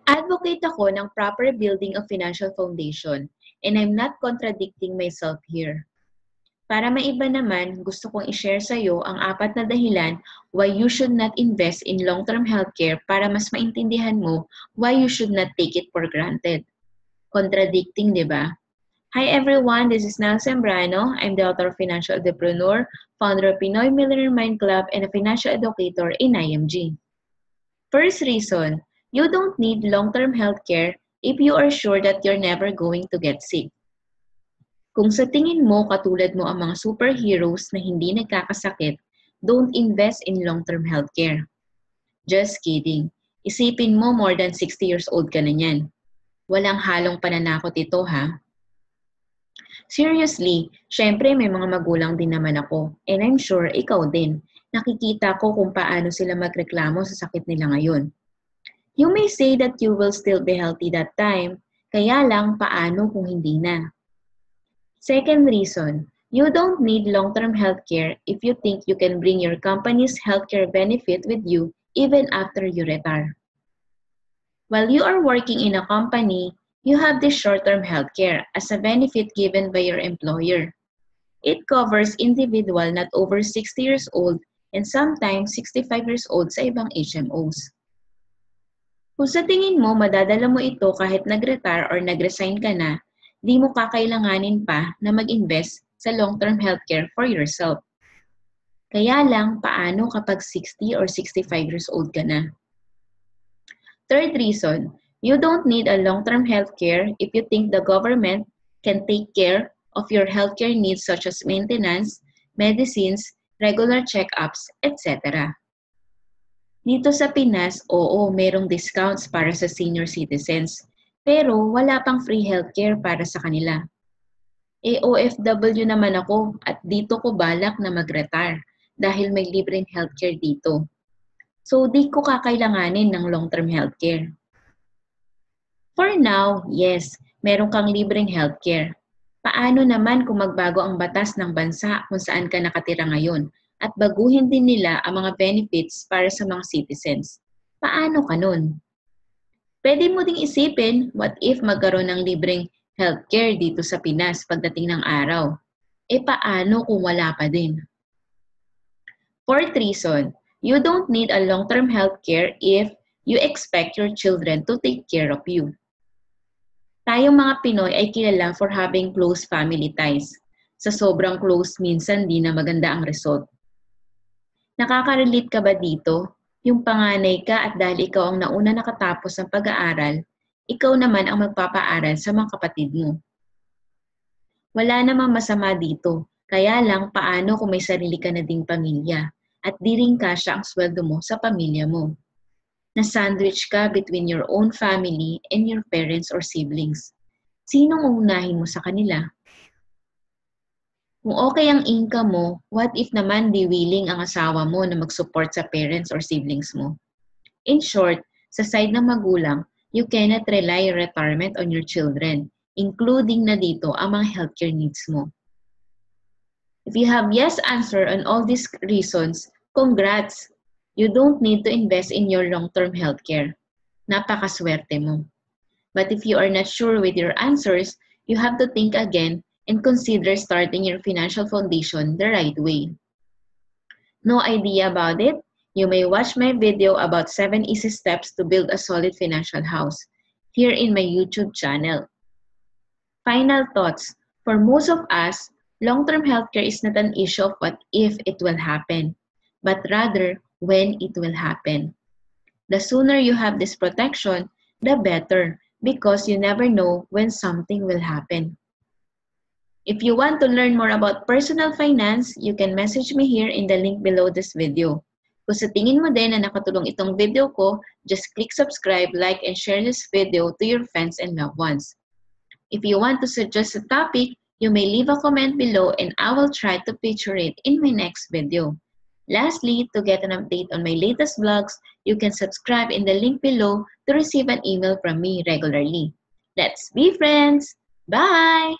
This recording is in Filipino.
Advocate ako ng proper building of financial foundation, and I'm not contradicting myself here. Para maiba naman, gusto kong i-share sa iyo ang 4 na dahilan why you should not invest in long-term healthcare para mas maintindihan mo why you should not take it for granted. Contradicting, di ba? Hi everyone, this is Nal Sembrano. I'm the author of Financial Entrepreneur, founder of Pinoy Millionaire Mind Club, and a financial educator in IMG. First reason, you don't need long-term healthcare if you are sure that you're never going to get sick. Kung sa tingin mo katulad mo ang mga superheroes na hindi nagkakasakit, don't invest in long-term healthcare. Just kidding. Isipin mo more than 60 years old ka na niyan. Walang halong pananakot ito ha. Seriously, syempre may mga magulang din naman ako, and I'm sure ikaw din. Nakikita ko kung paano sila magreklamo sa sakit nila ngayon. You may say that you will still be healthy that time, kaya lang paano kung hindi na? Second reason, you don't need long-term healthcare if you think you can bring your company's healthcare benefit with you even after you retire. While you are working in a company, you have this short-term healthcare as a benefit given by your employer. It covers individual not over 60 years old and sometimes 65 years old sa ibang HMOs. Kung sa tingin mo madadala mo ito kahit nag-retire or nag-resign ka na, di mo kakailanganin pa na mag-invest sa long-term healthcare for yourself. Kaya lang, paano kapag 60 or 65 years old ka na? Third reason, you don't need a long-term healthcare if you think the government can take care of your healthcare needs such as maintenance, medicines, regular checkups, etc. Dito sa Pinas, oo, merong discounts para sa senior citizens, pero wala pang free healthcare para sa kanila. OFW naman ako at dito ko balak na mag-retire dahil may libreng healthcare dito. So, di ko kakailanganin ng long-term healthcare. For now, yes, meron kang libreng healthcare. Paano naman kung magbago ang batas ng bansa kung saan ka nakatira ngayon at baguhin din nila ang mga benefits para sa mga citizens? Paano ka nun? Pwede mo ding isipin, what if magkaroon ng libreng healthcare dito sa Pinas pagdating ng araw? Paano kung wala pa din? Fourth reason, you don't need a long-term healthcare if you expect your children to take care of you. Tayong mga Pinoy ay kilala for having close family ties. Sa sobrang close, minsan di na maganda ang result. Nakaka-relate ka ba dito? Yung panganay ka at dahil ikaw ang nauna nakatapos ng pag-aaral, ikaw naman ang magpapaaral sa mga kapatid mo. Wala namang masama dito, kaya lang paano kung may sarili ka na ding pamilya at di rin kasya ang sweldo mo sa pamilya mo. Na-sandwich ka between your own family and your parents or siblings. Sinong uunahin mo sa kanila? Kung okay ang income mo, what if naman di willing ang asawa mo na mag-support sa parents or siblings mo? In short, sa side ng magulang, you cannot rely your retirement on your children, including na dito ang mga healthcare needs mo. If you have yes answer on all these reasons, congrats! You don't need to invest in your long-term healthcare. Napakaswerte mo. But if you are not sure with your answers, you have to think again and consider starting your financial foundation the right way. No idea about it? You may watch my video about 7 easy steps to build a solid financial house here in my YouTube channel. Final thoughts. For most of us, long-term healthcare is not an issue of what if it will happen, but rather when it will happen. The sooner you have this protection, the better, because you never know when something will happen. If you want to learn more about personal finance, you can message me here in the link below this video. Kung sa tingin mo din na nakatulong itong video ko, just click subscribe, like, and share this video to your friends and loved ones. If you want to suggest a topic, you may leave a comment below and I will try to feature it in my next video. Lastly, to get an update on my latest vlogs, you can subscribe in the link below to receive an email from me regularly. Let's be friends! Bye!